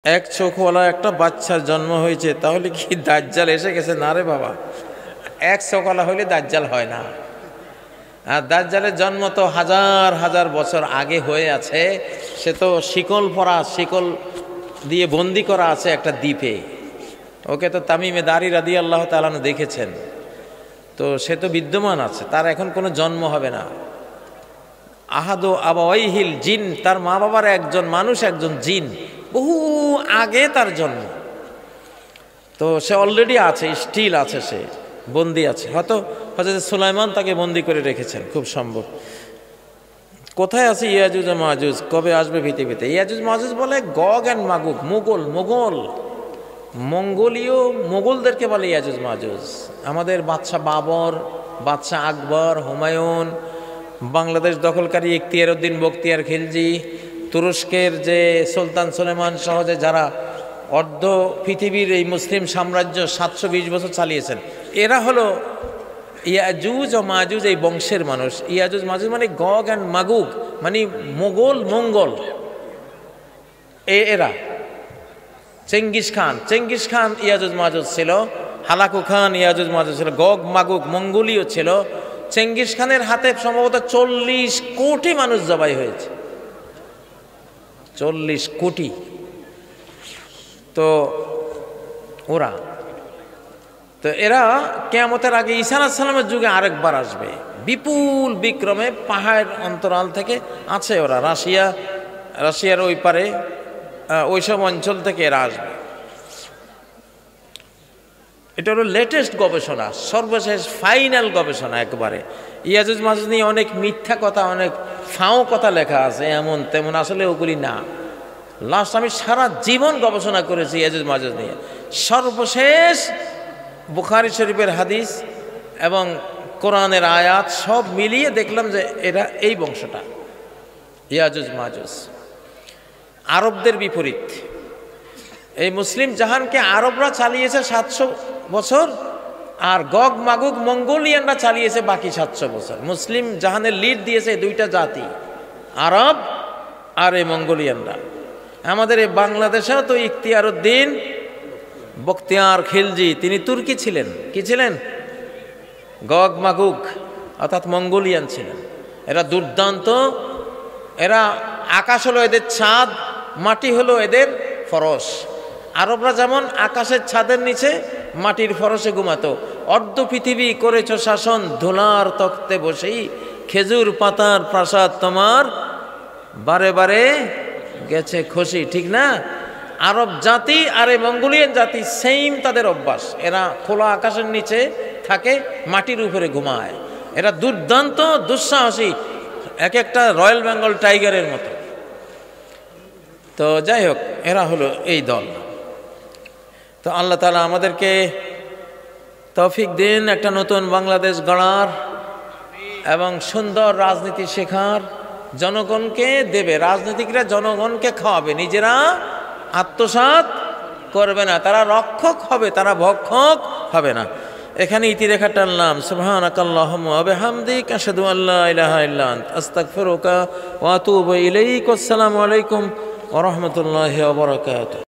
এক চোখওয়ালা একটা বাচ্চার জন্ম হয়েছে, তাহলে কি দাজ্জাল এসে গেছে? না রে বাবা, এক চোখওয়ালা হইলে দাজ্জাল হয় না। আর দাজ্জালের জন্ম তো হাজার হাজার বছর আগে হয়ে আছে। সে তো শিকল পরা, শিকল দিয়ে বন্দি করা আছে একটা দ্বীপে। ওকে তো তামিমে দারি রাদিয়াল্লাহু তাআলা দেখেছেন, তো সে তো বিদ্যমান আছে, তার এখন কোনো জন্ম হবে না। আহাদু আবাওয়াইহিল জিন, তার মা বাবার একজন মানুষ একজন জিন, বহু আগে তার জন্ম। তো সে অলরেডি আছে, স্টিল আছে, সে বন্দি আছে। হয়তো হযরত সুলাইমান তাকে বন্দি করে রেখেছেন, খুব সম্ভব। কোথায় আছে ইয়াজুজ ও মাজুজ? কবে আসবে পৃথিবীতে? ইয়াজুজ মাজুজ বলে গগ অ্যান্ড মাগুগ, মঙ্গোলীয় মোগলদেরকে বলে ইয়াজুজ মাজুজ। আমাদের বাদশাহ বাবর, বাদশাহ আকবর, হুমায়ুন, বাংলাদেশ দখলকারী ইখতিয়ার উদ্দিন বখতিয়ার খিলজি, তুরস্কের যে সুলতান সুলেমান সহ যে যারা অর্ধ পৃথিবীর এই মুসলিম সাম্রাজ্য 720 বছর চালিয়েছেন, এরা হলো ইয়াজুজ ও মাজুজ, এই বংশের মানুষ। ইয়াজুজ মাজুজ মানে গগ অ্যান্ড মাগুগ, মানে মঙ্গল এরা। চেঙ্গিস খান ইয়াজুজ মাজুজ ছিল, হালাকু খান ইয়াজুজ মাজুজ ছিল, গগ মাগুগ মঙ্গোলীয় ছিল। চেঙ্গিস খানের হাতে সম্ভবত 40 কোটি মানুষ জবাই হয়েছে, 40 কোটি। তো এরা কিয়ামতের আগে ঈসা আলাইহিস সালামের যুগে আরেকবার আসবে, বিপুল বিক্রমে পাহাড় অন্তরাল থেকে আছে ওরা, রাশিয়ার ওই পারে, ওইসব অঞ্চল থেকে এরা আসবে। এটা হলো লেটেস্ট গবেষণা, সর্বশেষ ফাইনাল গবেষণা একবারে। ইয়াজুজ মাজুজ নিয়ে অনেক মিথ্যা কথা, অনেক ফাও কথা লেখা আছে, এমন তেমন, আসলে ওগুলি না। লাস্ট আমি সারা জীবন গবেষণা করেছি ইয়াজুজ মাজুজ নিয়ে। সর্বশেষ বুখারী শরীফের হাদিস এবং কোরআনের আয়াত সব মিলিয়ে দেখলাম যে এরা এই বংশটা, ইয়াজুজ মাজুজ। আরবদের বিপরীত এই মুসলিম জাহানকে আরবরা চালিয়েছে 700 বছর, আর গগ মাগুগ মঙ্গোলিয়ানরা চালিয়েছে বাকি 700 বছর। মুসলিম জাহানের লিড দিয়েছে দুইটা জাতি, আরব আর এই মঙ্গোলিয়ানরা। আমাদের এই বাংলাদেশেও তো ইখতিয়ার উদ্দিন বখতিয়ার খিলজি, তিনি তুর্কি ছিলেন। কি ছিলেন? গগ মাগুগ অর্থাৎ মঙ্গোলিয়ান ছিলেন। এরা দুর্দান্ত, এরা আকাশ হলো এদের ছাদ, মাটি হলো এদের ফরশ। আরবরা যেমন আকাশের ছাদের নিচে মাটির ফরশে ঘুমাতো, অর্ধ পৃথিবী করেছ শাসন, ধুলার তখ্তে বসেই খেজুর পাতার প্রাসাদ তোমার বারে বারে গেছে খুশি, ঠিক না? আরব জাতি আর এই মঙ্গোলিয়ান জাতি সেম, তাদের অভ্যাস। এরা খোলা আকাশের নিচে থাকে, মাটির উপরে ঘুমায়। এরা দুর্দান্ত, দুঃসাহসী, এক একটা রয়্যাল বেঙ্গল টাইগারের মতো। তো যাই হোক, এরা হলো এই দল। তো আল্লাহ তাআলা আমাদেরকে তৌফিক দিন একটা নতুন বাংলাদেশ গড়ার এবং সুন্দর রাজনীতি শেখার। জনগণকে দেবে, রাজনীতিকরা জনগণকে খাওয়াবে, নিজেরা আত্মসাৎ করবে না। তারা রক্ষক হবে, তারা ভক্ষক হবে না। এখানে ইতিরেখা টানলাম। সুবহানাকাল্লাহুম্মা ওয়া বিহামদিকা আশহাদু আল্লা ইলাহা ইল্লা আনতা আস্তাগফিরুকা ওয়া আতুবু ইলাইক। আসসালামু আলাইকুম ওয়া রাহমাতুল্লাহি ওয়া বারাকাতুহু।